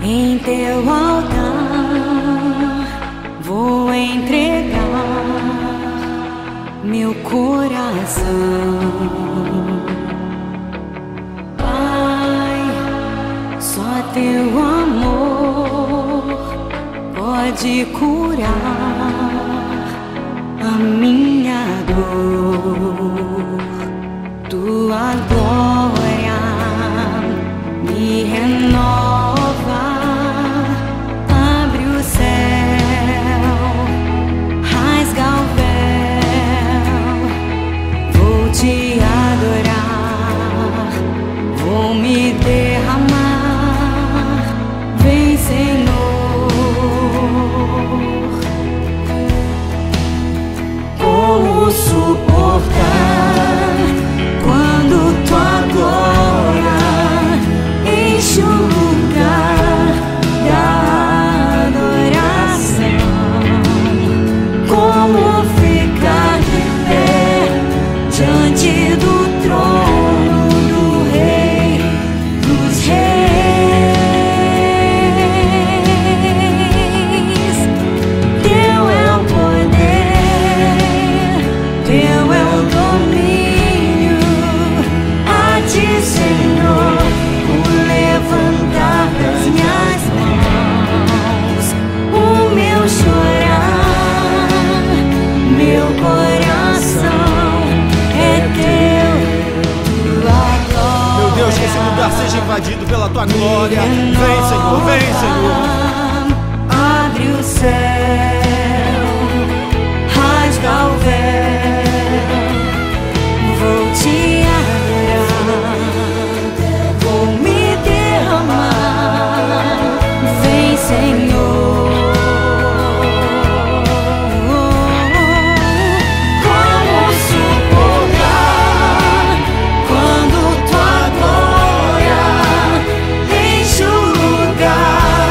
Em teu altar vou entregar meu coração. Pai, só teu amor pode curar a minha dor. Tua glória me renova, abre o céu, rasga o véu. Vou te adorar, vou me derramar. Vem, Senhor. Como suportar quando tua glória enche o lugar da adoração? Como ficar de pé diante do trono do Rei dos Reis? Teu é o poder, teu é o domínio. A ti, Senhor, o levantar das minhas mãos, o meu chorar, meu coração é teu, tua glória. Meu Deus, que esse lugar seja invadido pela tua glória. Vem, Senhor, vem, Senhor. Abre o céu, rasga o véu. Vou te adorar, vou me derramar. Vem, Senhor. Como suportar quando tua glória enche o lugar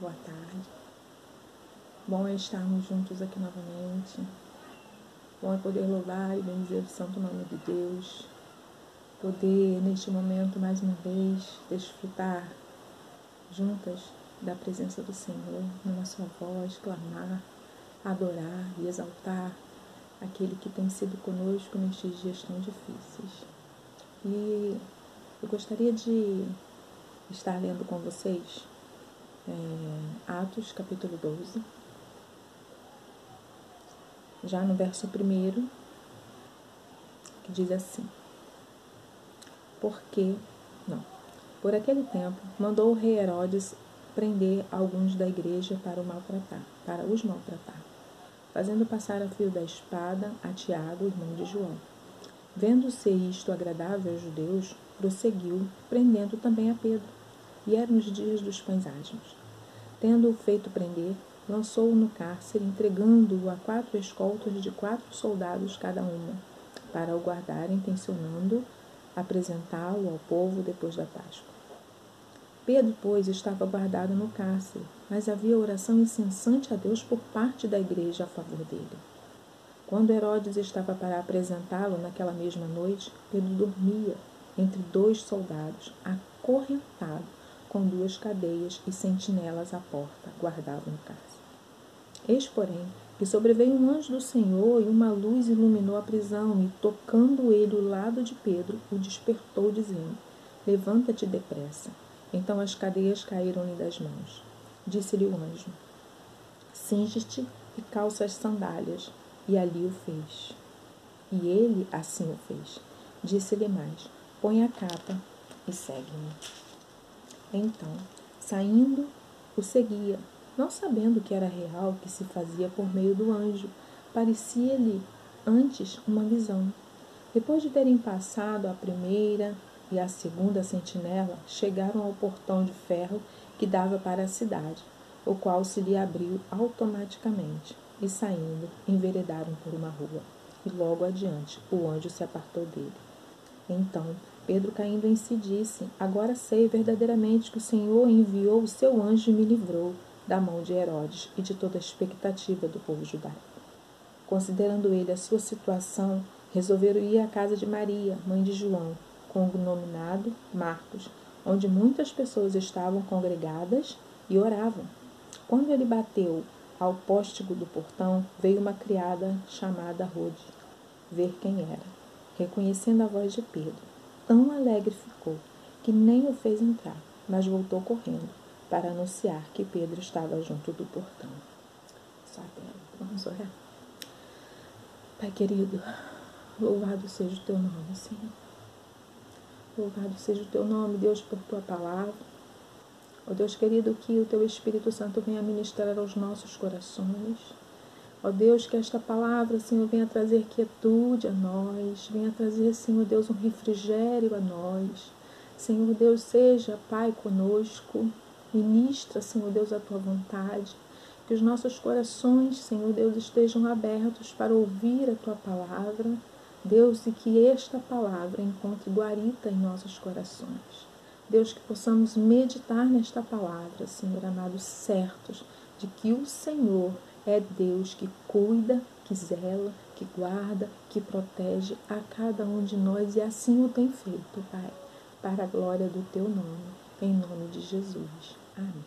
boa tarde. Bom é estarmos juntos aqui novamente. Bom é poder louvar e bendizer o santo nome de Deus. Poder, neste momento, mais uma vez, desfrutar juntas da presença do Senhor, numa sua voz, clamar, adorar e exaltar aquele que tem sido conosco nestes dias tão difíceis. E eu gostaria de estar lendo com vocês Atos, capítulo 12, já no verso 1, que diz assim: Por aquele tempo, mandou o rei Herodes prender alguns da igreja para os maltratar, fazendo passar a fio da espada a Tiago, irmão de João. Vendo-se isto agradável aos judeus, prosseguiu, prendendo também a Pedro. E eram os dias dos pães asmos. Tendo-o feito prender, lançou-o no cárcere, entregando-o a 4 escoltas de 4 soldados cada uma, para o guardarem, intencionando apresentá-lo ao povo depois da Páscoa. Pedro, pois, estava guardado no cárcere, mas havia oração incessante a Deus por parte da igreja a favor dele. Quando Herodes estava para apresentá-lo naquela mesma noite, Pedro dormia entre 2 soldados, acorrentado, com 2 cadeias e sentinelas à porta, guardavam o cárcere. Eis, porém, que sobreveio um anjo do Senhor e uma luz iluminou a prisão, e, tocando ele o lado de Pedro, o despertou, dizendo: Levanta-te depressa. Então as cadeias caíram-lhe das mãos. Disse-lhe o anjo: Cinge-te e calça as sandálias. E ali o fez. E ele assim o fez. Disse-lhe mais: Põe a capa e segue-me. Então, saindo, o seguia, não sabendo que era real o que se fazia por meio do anjo. Parecia-lhe antes uma visão. Depois de terem passado a primeira e a segunda sentinela, chegaram ao portão de ferro que dava para a cidade, o qual se lhe abriu automaticamente, e saindo, enveredaram por uma rua. E logo adiante, o anjo se apartou dele. Então, Pedro, caindo em si, disse: Agora sei verdadeiramente que o Senhor enviou o seu anjo e me livrou da mão de Herodes e de toda a expectativa do povo judaico. Considerando ele a sua situação, resolveram ir à casa de Maria, mãe de João, com o nominado Marcos, onde muitas pessoas estavam congregadas e oravam. Quando ele bateu ao póstigo do portão, veio uma criada chamada Rode ver quem era. Reconhecendo a voz de Pedro, tão alegre ficou que nem o fez entrar, mas voltou correndo para anunciar que Pedro estava junto do portão. Vamos orar. Pai querido, louvado seja o teu nome, Senhor. Louvado seja o teu nome, Deus, por tua palavra. Ó Deus querido, que o teu Espírito Santo venha ministrar aos nossos corações. Ó Deus, que esta palavra, Senhor, venha trazer quietude a nós, venha trazer, Senhor Deus, um refrigério a nós. Senhor Deus, seja, Pai, conosco, ministra, Senhor Deus, a tua vontade, que os nossos corações, Senhor Deus, estejam abertos para ouvir a tua palavra, Deus, e que esta palavra encontre guarita em nossos corações. Deus, que possamos meditar nesta palavra, Senhor amado, certos de que o Senhor é Deus que cuida, que zela, que guarda, que protege a cada um de nós, e assim o tem feito, Pai, para a glória do teu nome, em nome de Jesus. Amém.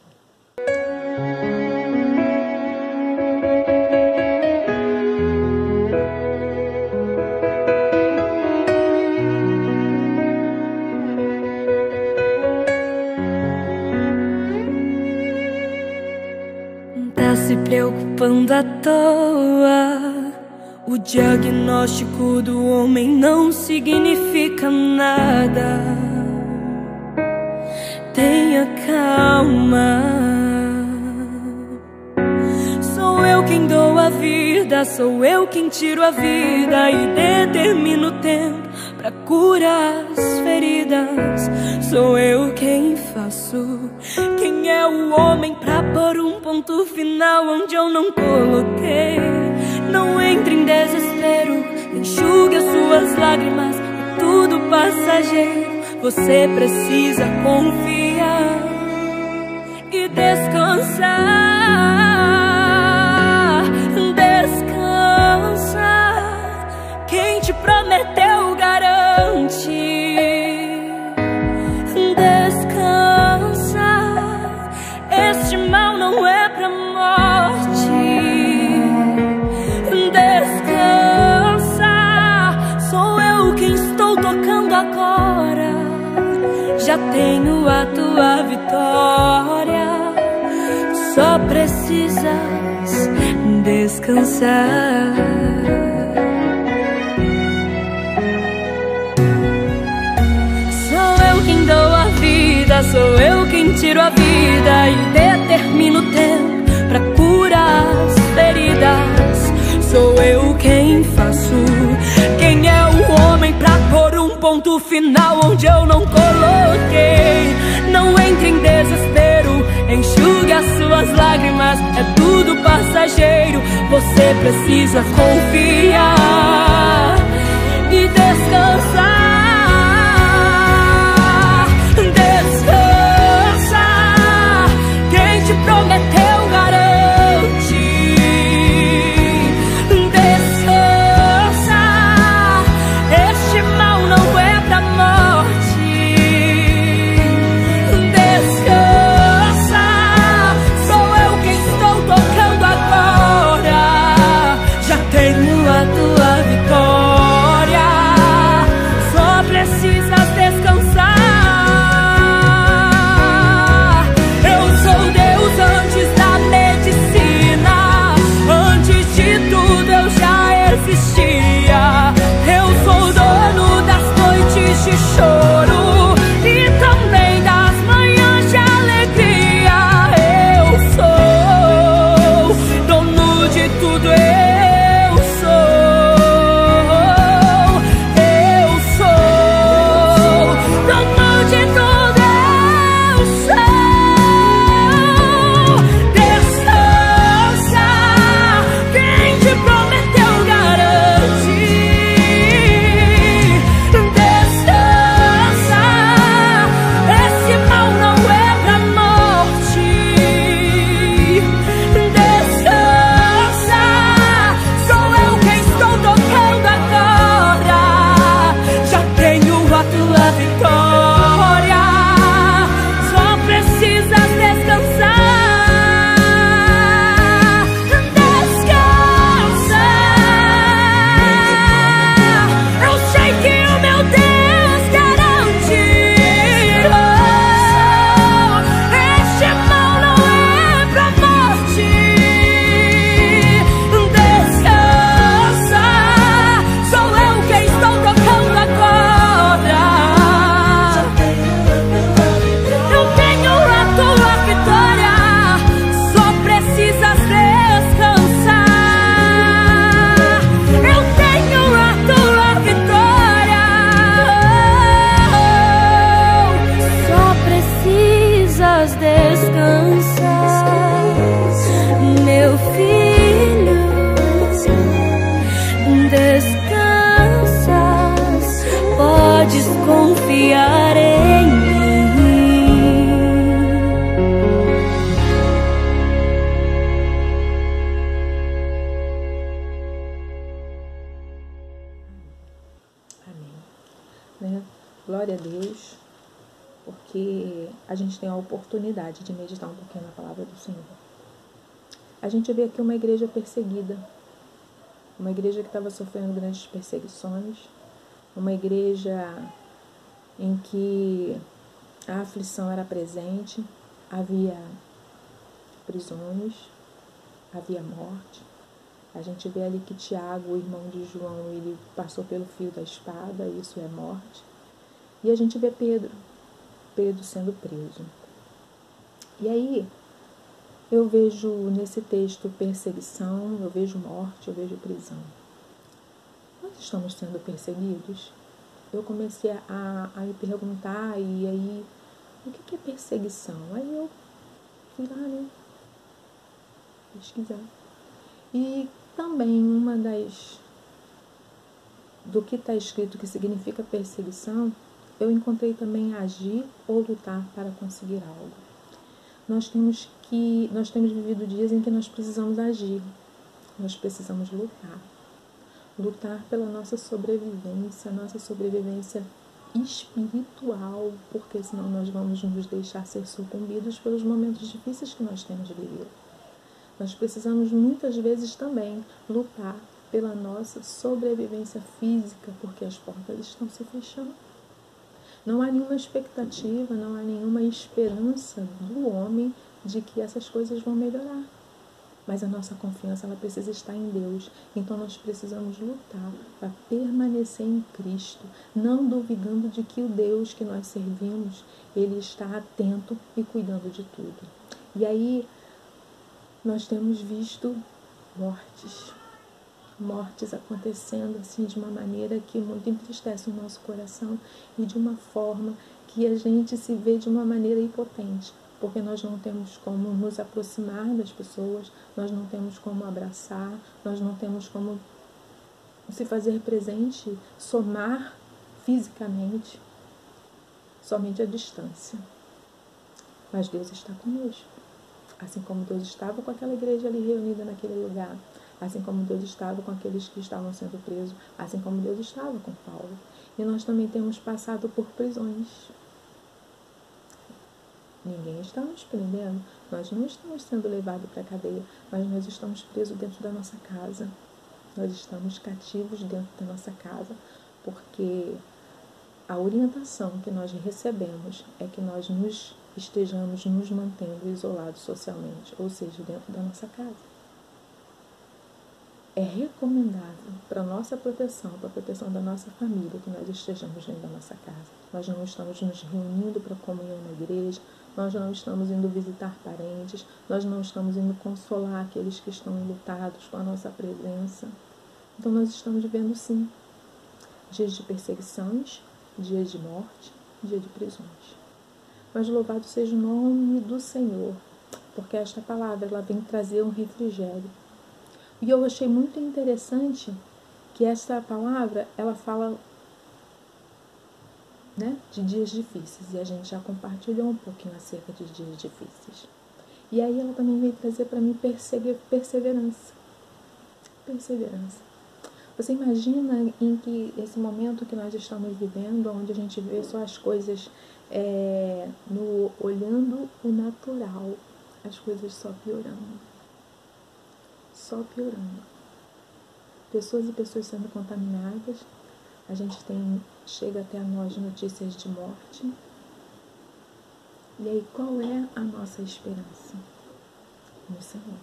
Tá se preocupando à toa. O diagnóstico do homem não significa nada. Tenha calma. Sou eu quem dou a vida, sou eu quem tiro a vida e determino o tempo pra curar as feridas. Sou eu quem faço. Quem é o homem pra pôr um ponto final onde eu não coloquei? Não entre em desespero, enxugue as suas lágrimas, é tudo passageiro. Você precisa confiar e descansar, descansa. Quem te prometeu garante. Descansa, este mal não é pra morte. Descansa, sou eu quem estou tocando agora. Já tenho a tua vitória. Só precisas descansar. Sou eu quem dou a vida, sou eu quem tiro a vida e determino o tempo pra curar as feridas. Sou eu quem faço. Quem é o homem pra pôr um ponto final onde eu não coloquei? Não entre em desespero, enxugue as suas lágrimas, é tudo passageiro. Você precisa confiar e descansar. Descansa, quem te prometeu garante. Descansa, este mal não é pra morte. Descansa, sou eu quem estou tocando agora. Já tenho a tua vitória. Só precisas descansar. Eu sou Deus antes da medicina. Antes de tudo eu já existia. Eu sou dono das noites de choro e também das manhãs de alegria. Eu sou dono de tudo. Eu sou dono de tudo. Eu sou. Descansa, quem te prometeu garante. Descansa, esse mal não é pra morte. Descansa, sou eu quem estou tocando agora. Já tenho a tua vitória. Só precisas descansar. Descansa. Eu sei que o meu Deus garante. Este mal não é pra morte. Descansa, sou eu quem estou tocando agora. Eu tenho a tua vitória. Só precisas descansar. Eu tenho a tua vitória. Só precisas descansar, meu filho. Descansas, podes confiar em mim. Amém. Né? Glória a Deus, porque a gente tem a oportunidade de meditar um pouquinho na palavra do Senhor. A gente vê aqui uma igreja perseguida, uma igreja que estava sofrendo grandes perseguições, uma igreja em que a aflição era presente, havia prisões, havia morte. A gente vê ali que Tiago, o irmão de João, ele passou pelo fio da espada, isso é morte. E a gente vê Pedro sendo preso. E aí, eu vejo nesse texto perseguição, eu vejo morte, eu vejo prisão. Nós estamos sendo perseguidos? Eu comecei a me perguntar, e aí, o que é perseguição? Aí eu fui lá, né, pesquisar. E também do que está escrito que significa perseguição, eu encontrei também agir ou lutar para conseguir algo. nós temos vivido dias em que nós precisamos agir, nós precisamos lutar pela nossa sobrevivência espiritual, porque senão nós vamos nos deixar ser sucumbidos pelos momentos difíceis que nós temos vivido. Nós precisamos muitas vezes também lutar pela nossa sobrevivência física, porque as portas estão se fechando. Não há nenhuma expectativa, não há nenhuma esperança do homem de que essas coisas vão melhorar. Mas a nossa confiança, ela precisa estar em Deus. Então nós precisamos lutar para permanecer em Cristo, não duvidando de que o Deus que nós servimos, Ele está atento e cuidando de tudo. E aí nós temos visto mortes acontecendo assim de uma maneira que muito entristece o nosso coração e de uma forma que a gente se vê de uma maneira impotente. Porque nós não temos como nos aproximar das pessoas, nós não temos como abraçar, nós não temos como se fazer presente, somar fisicamente, somente à distância. Mas Deus está conosco, assim como Deus estava com aquela igreja ali reunida naquele lugar, assim como Deus estava com aqueles que estavam sendo presos, assim como Deus estava com Paulo. E nós também temos passado por prisões. Ninguém está nos prendendo, nós não estamos sendo levados para a cadeia, mas nós estamos presos dentro da nossa casa. Nós estamos cativos dentro da nossa casa, porque a orientação que nós recebemos é que nós estejamos nos mantendo isolados socialmente, ou seja, dentro da nossa casa. É recomendável para a nossa proteção, para a proteção da nossa família, que nós estejamos dentro da nossa casa. Nós não estamos nos reunindo para comunhão na igreja, nós não estamos indo visitar parentes, nós não estamos indo consolar aqueles que estão enlutados com a nossa presença. Então nós estamos vivendo sim dias de perseguições, dias de morte, dias de prisões. Mas louvado seja o nome do Senhor, porque esta palavra ela vem trazer um refrigério. E eu achei muito interessante que essa palavra, ela fala, né, de dias difíceis. E a gente já compartilhou um pouquinho acerca de dias difíceis. E aí ela também veio trazer para mim perseverança. Perseverança. Você imagina em que esse momento que nós estamos vivendo, onde a gente vê só as coisas olhando o natural, as coisas só piorando. Só piorando. Pessoas e pessoas sendo contaminadas. A gente chega até a nós notícias de morte. E aí, qual é a nossa esperança? No Senhor.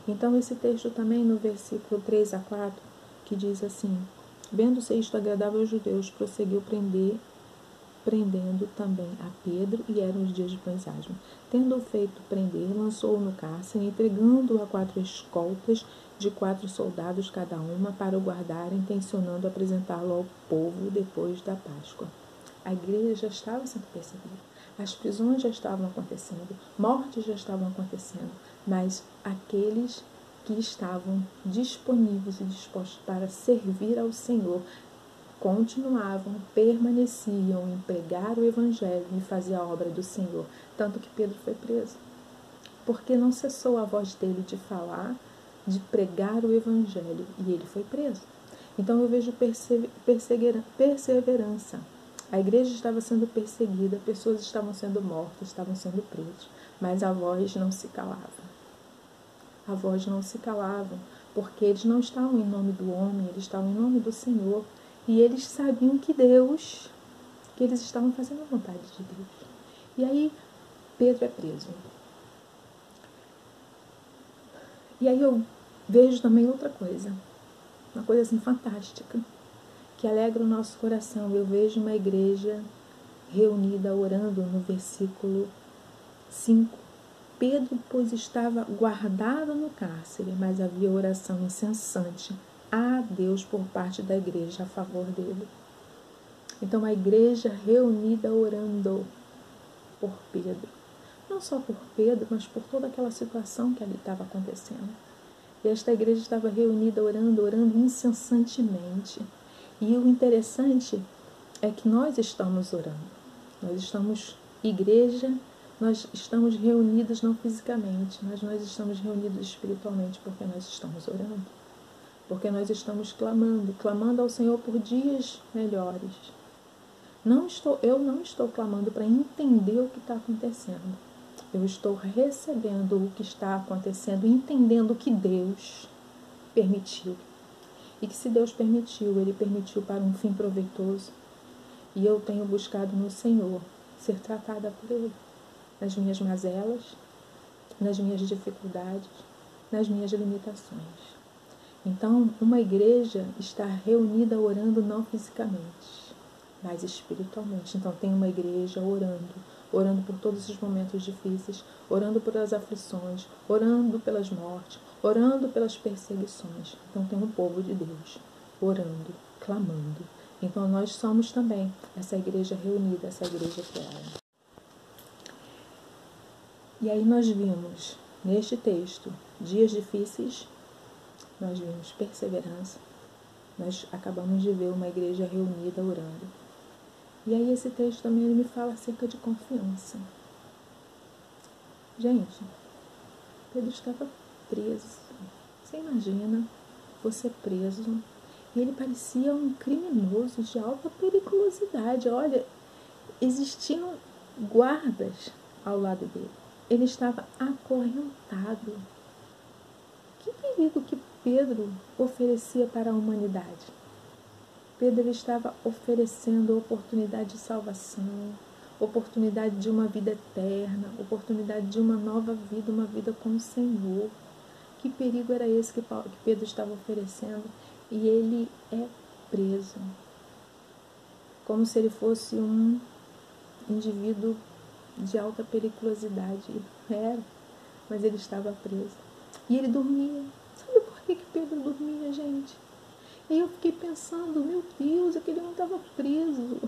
Então, esse texto também no versículo 3 a 4, que diz assim: vendo-se isto agradável aos judeus, prosseguiu prendendo também a Pedro, e eram os dias de pães asmos. Tendo-o feito prender, lançou-o no cárcere, entregando-o a 4 escoltas de 4 soldados cada uma para o guardar, intencionando apresentá-lo ao povo depois da Páscoa. A igreja já estava sendo perseguida, as prisões já estavam acontecendo, mortes já estavam acontecendo, mas aqueles que estavam disponíveis e dispostos para servir ao Senhor continuavam, permaneciam em pregar o Evangelho e fazer a obra do Senhor. Tanto que Pedro foi preso. Porque não cessou a voz dele de falar, de pregar o Evangelho. E ele foi preso. Então eu vejo perseverança. A igreja estava sendo perseguida, pessoas estavam sendo mortas, estavam sendo presas. Mas a voz não se calava. A voz não se calava, porque eles não estavam em nome do homem, eles estavam em nome do Senhor. E eles sabiam que eles estavam fazendo a vontade de Deus. E aí, Pedro é preso. E aí eu vejo também outra coisa, uma coisa assim fantástica, que alegra o nosso coração. Eu vejo uma igreja reunida orando no versículo 5. Pedro, pois, estava guardado no cárcere, mas havia oração incessante a Deus por parte da igreja a favor dele. Então a igreja reunida orando por Pedro. Não só por Pedro, mas por toda aquela situação que ali estava acontecendo. E esta igreja estava reunida orando incessantemente. E o interessante é que nós estamos orando. Nós estamos igreja nós estamos reunidos não fisicamente, mas nós estamos reunidos espiritualmente, porque nós estamos orando, porque nós estamos clamando ao Senhor por dias melhores. Eu não estou clamando para entender o que está acontecendo. Eu estou recebendo o que está acontecendo, entendendo que Deus permitiu. E que se Deus permitiu, Ele permitiu para um fim proveitoso. E eu tenho buscado no Senhor ser tratada por Ele, nas minhas mazelas, nas minhas dificuldades, nas minhas limitações. Então, uma igreja está reunida orando não fisicamente, mas espiritualmente. Então, tem uma igreja orando por todos os momentos difíceis, orando pelas aflições, orando pelas mortes, orando pelas perseguições. Então, tem um povo de Deus orando, clamando. Então, nós somos também essa igreja reunida, essa igreja que ora. E aí nós vimos, neste texto, dias difíceis, nós vimos perseverança, nós acabamos de ver uma igreja reunida orando. E aí esse texto também me fala acerca de confiança. Gente, Pedro estava preso. Você imagina você preso, e ele parecia um criminoso de alta periculosidade. Olha, existiam guardas ao lado dele. Ele estava acorrentado. Que perigo que Pedro oferecia para a humanidade? Pedro estava oferecendo oportunidade de salvação, oportunidade de uma vida eterna, oportunidade de uma nova vida, uma vida com o Senhor. Que perigo era esse que Pedro estava oferecendo? E ele é preso, como se ele fosse um indivíduo de alta periculosidade. Ele era, mas ele estava preso. E ele dormia. Sabe por que Pedro dormia, gente? E eu fiquei pensando, meu Deus, aquele homem estava preso,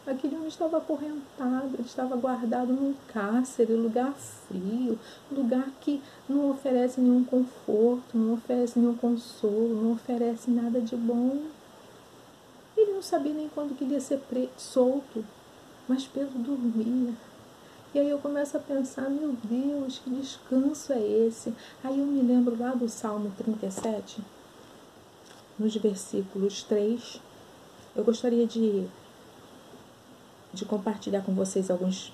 aquele homem estava acorrentado, ele estava guardado num cárcere, lugar frio, lugar que não oferece nenhum conforto, não oferece nenhum consolo, não oferece nada de bom. Ele não sabia nem quando queria ser solto, mas Pedro dormia. E aí eu começo a pensar, meu Deus, que descanso é esse? Aí eu me lembro lá do Salmo 37, nos versículos 3, eu gostaria de compartilhar com vocês alguns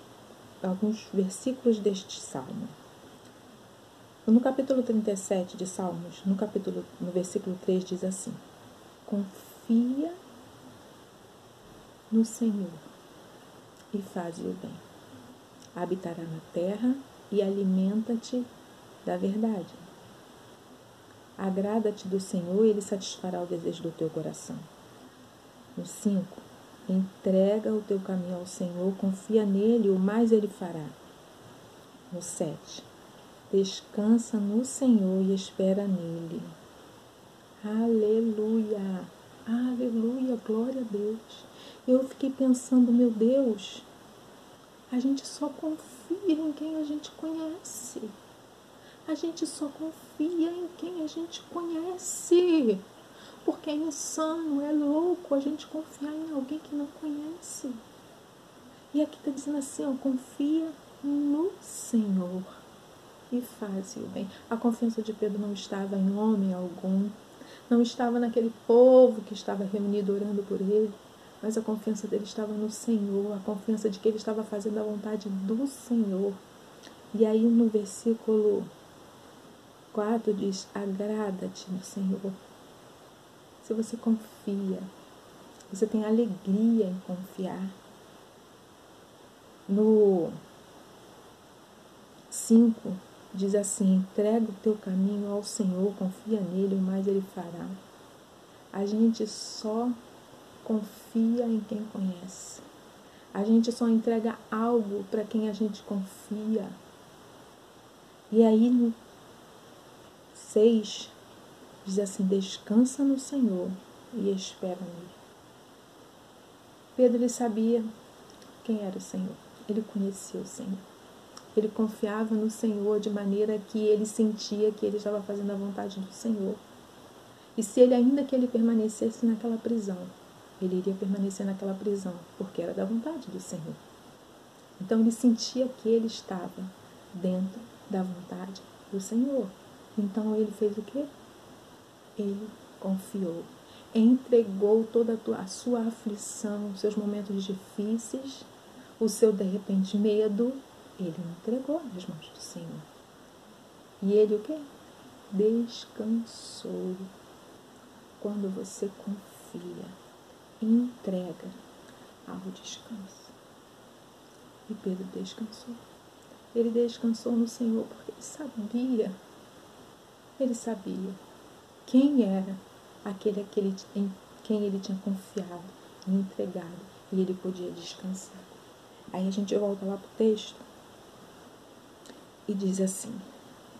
versículos deste Salmo. No capítulo 37 de Salmos, no versículo 3 diz assim: confia no Senhor e faze o bem. Habitará na terra e alimenta-te da verdade. Agrada-te do Senhor e Ele satisfará o desejo do teu coração. No 5, entrega o teu caminho ao Senhor, confia nele, o mais Ele fará. No 7, descansa no Senhor e espera nele. Aleluia, aleluia, glória a Deus. Eu fiquei pensando, meu Deus, a gente só confia em quem a gente conhece. A gente só confia em quem a gente conhece. Porque é insano, é louco a gente confiar em alguém que não conhece. E aqui está dizendo assim, ó, confia no Senhor e faz o bem. A confiança de Pedro não estava em homem algum, não estava naquele povo que estava reunido orando por ele, mas a confiança dele estava no Senhor, a confiança de que ele estava fazendo a vontade do Senhor. E aí no versículo 4 diz, agrada-te no Senhor. Se você confia, você tem alegria em confiar. No 5 diz assim, entrega o teu caminho ao Senhor, confia nele, o mais Ele fará. A gente só confia em quem conhece. A gente só entrega algo para quem a gente confia. E aí no 6 diz assim, descansa no Senhor e espera nele. Pedro, ele sabia quem era o Senhor. Ele conhecia o Senhor. Ele confiava no Senhor de maneira que ele sentia que ele estava fazendo a vontade do Senhor. E se ele, ainda que ele permanecesse naquela prisão, ele iria permanecer naquela prisão, porque era da vontade do Senhor. Então ele sentia que ele estava dentro da vontade do Senhor. Então ele fez o quê? Ele confiou, entregou toda a sua aflição, os seus momentos difíceis, o seu, de repente, medo, ele entregou nas mãos do Senhor. E ele o quê? Descansou. Quando você confia, entrega ao descanso. E Pedro descansou. Ele descansou no Senhor porque ele sabia quem era aquele em quem ele tinha confiado e entregado, e ele podia descansar. Aí a gente volta lá para o texto e diz assim: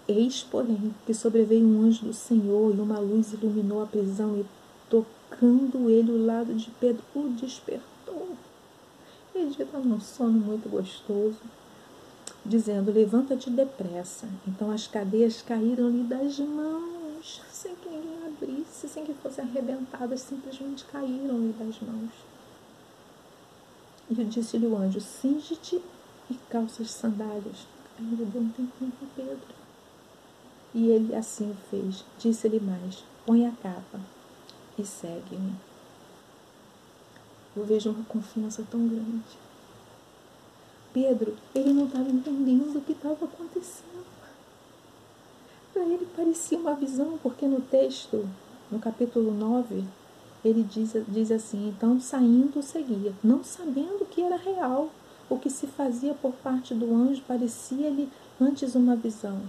eis, porém, que sobreveio um anjo do Senhor, e uma luz iluminou a prisão, e tocando ele o lado de Pedro, o despertou. Ele já está num sono muito gostoso, dizendo: levanta-te depressa. Então as cadeias caíram-lhe das mãos, sem que ninguém abrisse, sem que fossem arrebentadas, simplesmente caíram-lhe das mãos. E disse-lhe o anjo: cinge-te e calça as sandálias. Ainda deu um tempinho para Pedro. E ele assim o fez. Disse-lhe mais: põe a capa e segue-me. Eu vejo uma confiança tão grande. Pedro, ele não estava entendendo o que estava acontecendo. Para ele parecia uma visão, porque no texto, no capítulo 9, ele diz assim: então saindo seguia, não sabendo que era real. O que se fazia por parte do anjo parecia-lhe antes uma visão.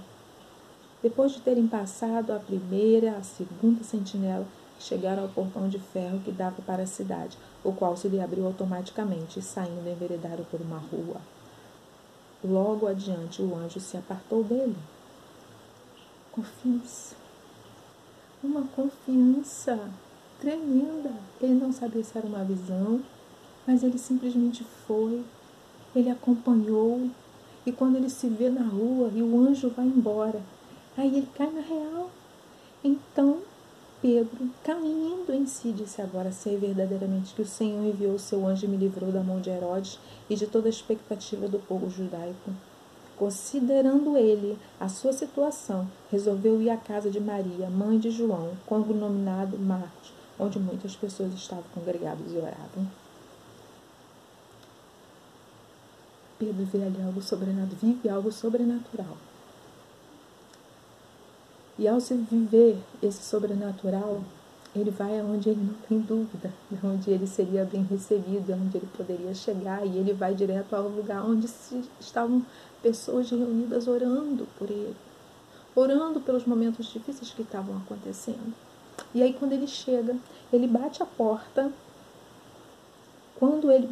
Depois de terem passado a primeira, a segunda sentinela, chegaram ao portão de ferro que dava para a cidade, o qual se lhe abriu automaticamente, e saindo enveredaram por uma rua. Logo adiante o anjo se apartou dele. Confiança. Uma confiança tremenda. Ele não sabia se era uma visão, mas ele simplesmente foi. Ele acompanhou. E quando ele se vê na rua e o anjo vai embora, aí ele cai na real. Então Pedro, caindo em si, disse: agora sei verdadeiramente que o Senhor enviou o seu anjo e me livrou da mão de Herodes e de toda a expectativa do povo judaico. Considerando ele a sua situação, resolveu ir à casa de Maria, mãe de João, cognominado Marcos, onde muitas pessoas estavam congregadas e oravam. Pedro vê ali algo sobrenatural, vive algo sobrenatural. E ao se viver esse sobrenatural, ele vai aonde ele não tem dúvida, onde ele seria bem recebido, onde ele poderia chegar, e ele vai direto ao lugar onde estavam pessoas reunidas orando por ele, orando pelos momentos difíceis que estavam acontecendo. E aí quando ele chega, ele bate a porta. Quando ele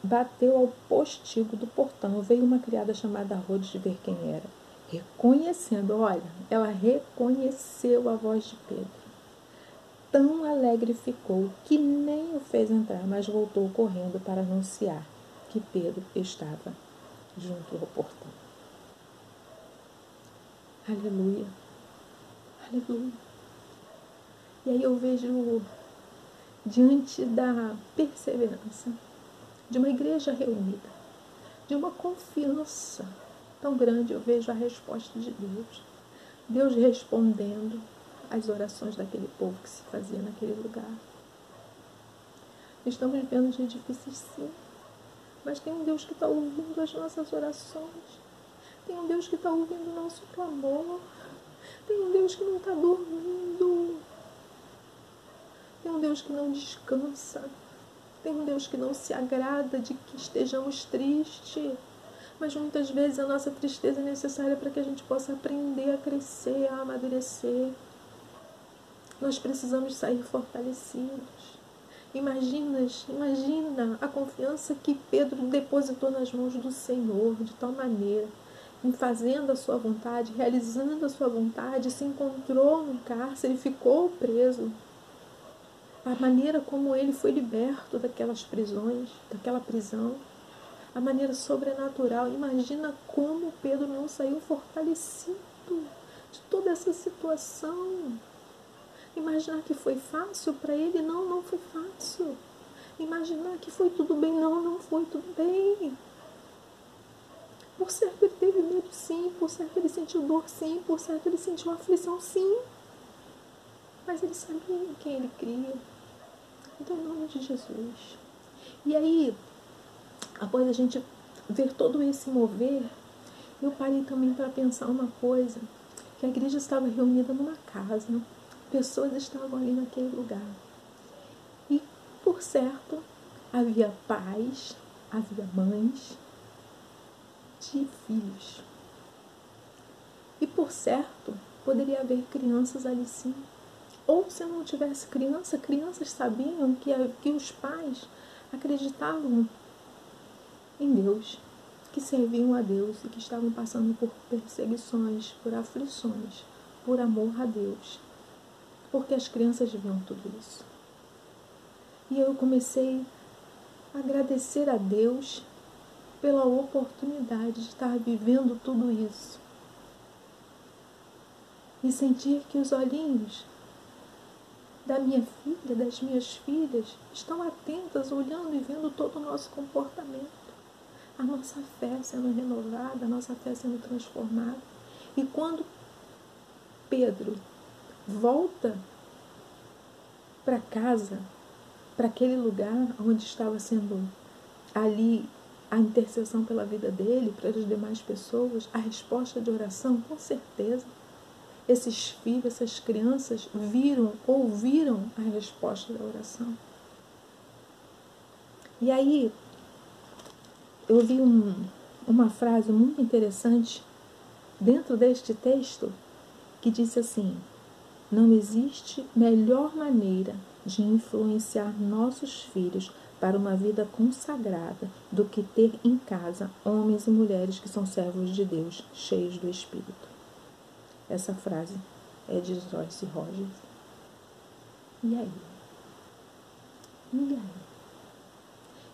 bateu ao postigo do portão, veio uma criada chamada Rhodes ver quem era. Reconhecendo, olha, ela reconheceu a voz de Pedro. Tão alegre ficou que nem o fez entrar, mas voltou correndo para anunciar que Pedro estava junto ao portão. Aleluia, aleluia. E aí eu vejo, diante da perseverança de uma igreja reunida, de uma confiança tão grande, eu vejo a resposta de Deus. Deus respondendo às orações daquele povo que se fazia naquele lugar. Estamos vivendo dias difíceis, sim, mas tem um Deus que está ouvindo as nossas orações. Tem um Deus que está ouvindo o nosso clamor. Tem um Deus que não está dormindo. Tem um Deus que não descansa. Tem um Deus que não se agrada de que estejamos tristes. Mas muitas vezes a nossa tristeza é necessária para que a gente possa aprender a crescer, a amadurecer. Nós precisamos sair fortalecidos. Imagina a confiança que Pedro depositou nas mãos do Senhor, de tal maneira, em fazendo a sua vontade, realizando a sua vontade, se encontrou no cárcere, ficou preso. A maneira como ele foi liberto daquelas prisões, daquela prisão, a maneira sobrenatural. Imagina como Pedro não saiu fortalecido de toda essa situação. Imaginar que foi fácil para ele, não foi fácil. Imaginar que foi tudo bem, não foi tudo bem. Por certo ele teve medo, sim. Por certo ele sentiu dor, sim. Por certo ele sentiu aflição, sim. Mas ele sabia em quem ele cria. Então, em nome de Jesus. E aí, após a gente ver todo esse mover, eu parei também para pensar uma coisa, que a igreja estava reunida numa casa, pessoas estavam ali naquele lugar. E, por certo, havia pais, havia mães de filhos. E, por certo, poderia haver crianças ali sim. Ou se não tivesse criança, crianças sabiam que os pais acreditavam em Deus, que serviam a Deus e que estavam passando por perseguições, por aflições, por amor a Deus. Porque as crianças viam tudo isso. E eu comecei a agradecer a Deus pela oportunidade de estar vivendo tudo isso. E sentir que os olhinhos da minha filha, das minhas filhas, estão atentas, olhando e vendo todo o nosso comportamento. A nossa fé sendo renovada, a nossa fé sendo transformada. E quando Pedro volta para casa, para aquele lugar onde estava sendo ali a intercessão pela vida dele, para as demais pessoas, a resposta de oração, com certeza, esses filhos, essas crianças ouviram a resposta da oração. E aí, eu vi uma frase muito interessante dentro deste texto que disse assim: não existe melhor maneira de influenciar nossos filhos para uma vida consagrada do que ter em casa homens e mulheres que são servos de Deus, cheios do Espírito. Essa frase é de Joyce Rogers. E aí?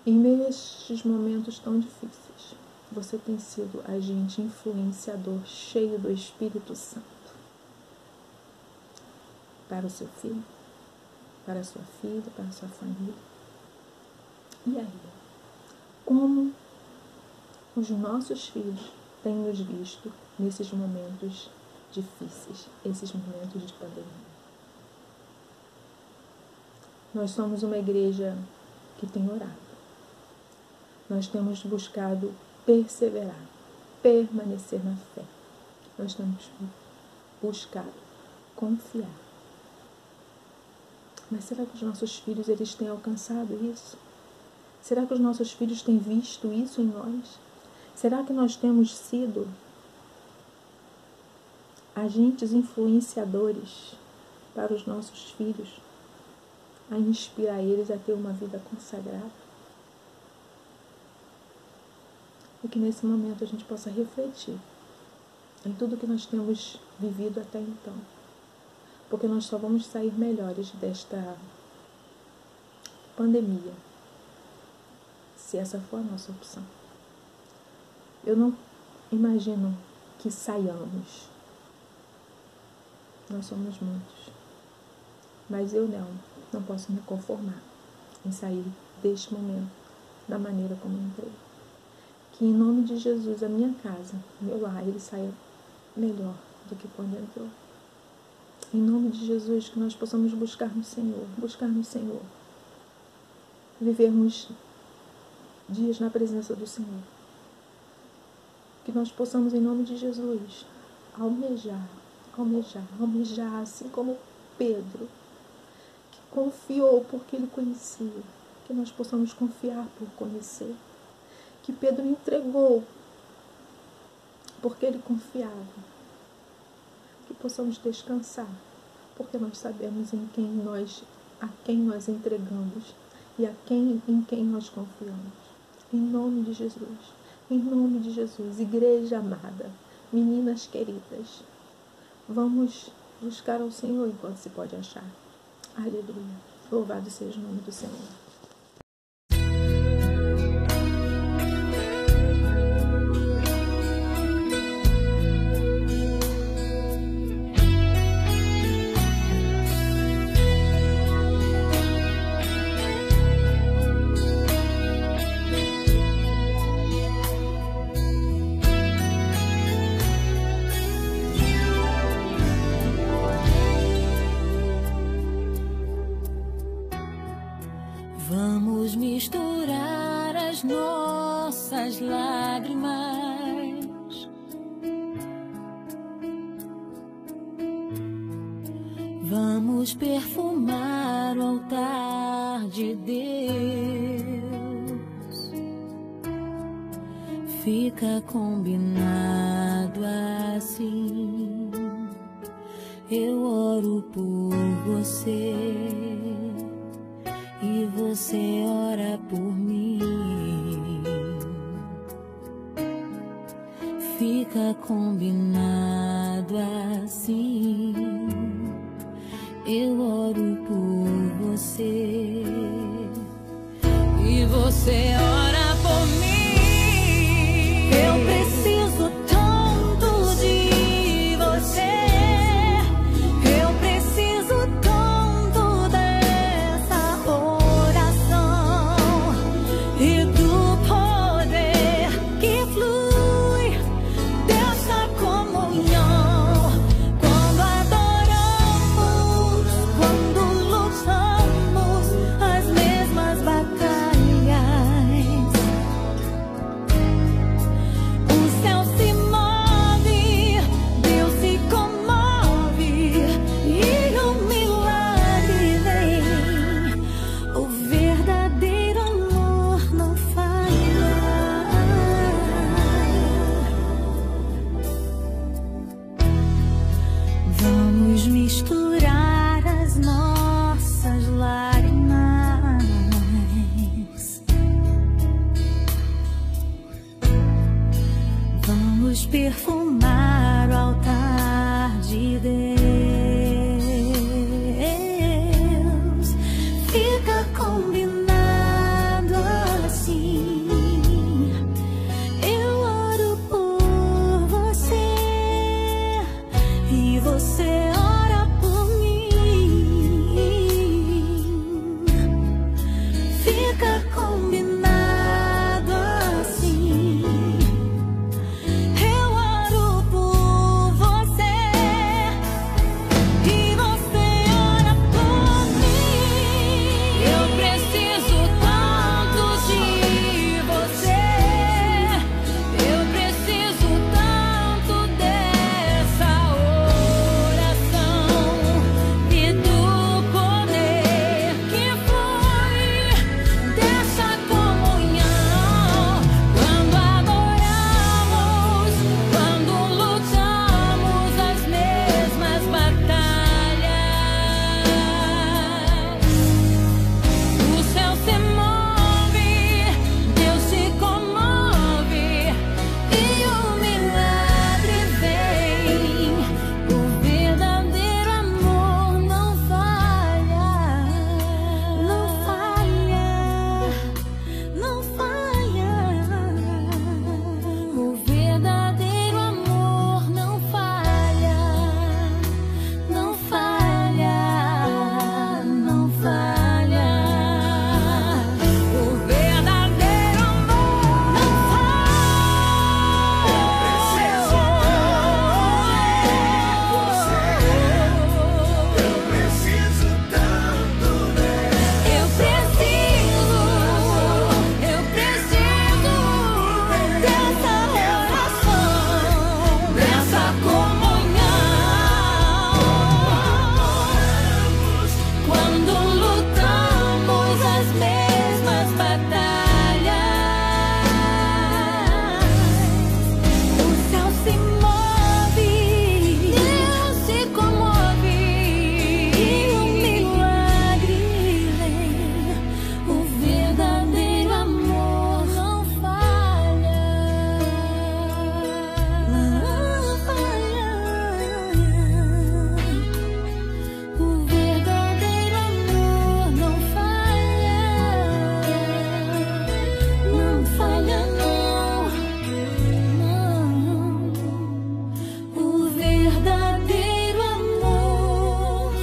Em meio a estes momentos tão difíceis, você tem sido agente influenciador, cheio do Espírito Santo, para o seu filho, para a sua filha, para a sua família. E aí? Como os nossos filhos têm nos visto nesses momentos difíceis, esses momentos de pandemia? Nós somos uma igreja que tem orado. Nós temos buscado perseverar, permanecer na fé. Nós temos buscado confiar. Mas será que os nossos filhos eles têm alcançado isso? Será que os nossos filhos têm visto isso em nós? Será que nós temos sido agentes influenciadores para os nossos filhos, a inspirar eles a ter uma vida consagrada? E que nesse momento a gente possa refletir em tudo que nós temos vivido até então. Porque nós só vamos sair melhores desta pandemia se essa for a nossa opção. Eu não imagino que saiamos. Nós somos muitos. Mas eu não posso me conformar em sair deste momento da maneira como entrei. Que em nome de Jesus, a minha casa, meu lar, ele saia melhor do que quando entrou. Em nome de Jesus, que nós possamos buscar no Senhor. Vivermos dias na presença do Senhor. Que nós possamos, em nome de Jesus, almejar, assim como Pedro, que confiou porque ele conhecia. Que nós possamos confiar por conhecer. Que Pedro entregou porque ele confiava. Que possamos descansar, porque nós sabemos a quem nós entregamos e em quem nós confiamos. Em nome de Jesus, igreja amada, meninas queridas, vamos buscar ao Senhor enquanto se pode achar. Aleluia. Louvado seja o nome do Senhor. das lágrimas. Vamos perfumar o altar de Deus. Fica combinado assim. Eu oro por você e você ora por mim. Fica combinado assim. Eu oro por você e você ora por mim. Eu preciso tanto de você. Eu preciso tanto dessa oração e do poder que flui dessa comunhão. Vamos misturar as nossas lágrimas. Vamos perfumar o altar de Deus. Fica combinado assim. Eu oro por você e você ora por mim. Fica combinado assim. Eu oro por você e você ora por mim. Eu preciso tanto de você. Eu preciso tanto dessa oração e do poder que flui dessa comunhão. Quando adoramos, quando lutamos as mesmas batalhas, o céu se move, Deus se comove e o milagre vem. O verdadeiro amor não falha, não falha, não falha. O verdadeiro amor não falha, não falha, não falha. O verdadeiro amor não falha. Eu preciso tanto dela. Eu preciso dessa oração, dessa comunhão. Quando lutamos as mesmas batalhas, o céu se move, Deus se comove e o milagre vem. O verdadeiro amor não falha, não falha. O verdadeiro amor não falha, não falha, não, não. O verdadeiro amor.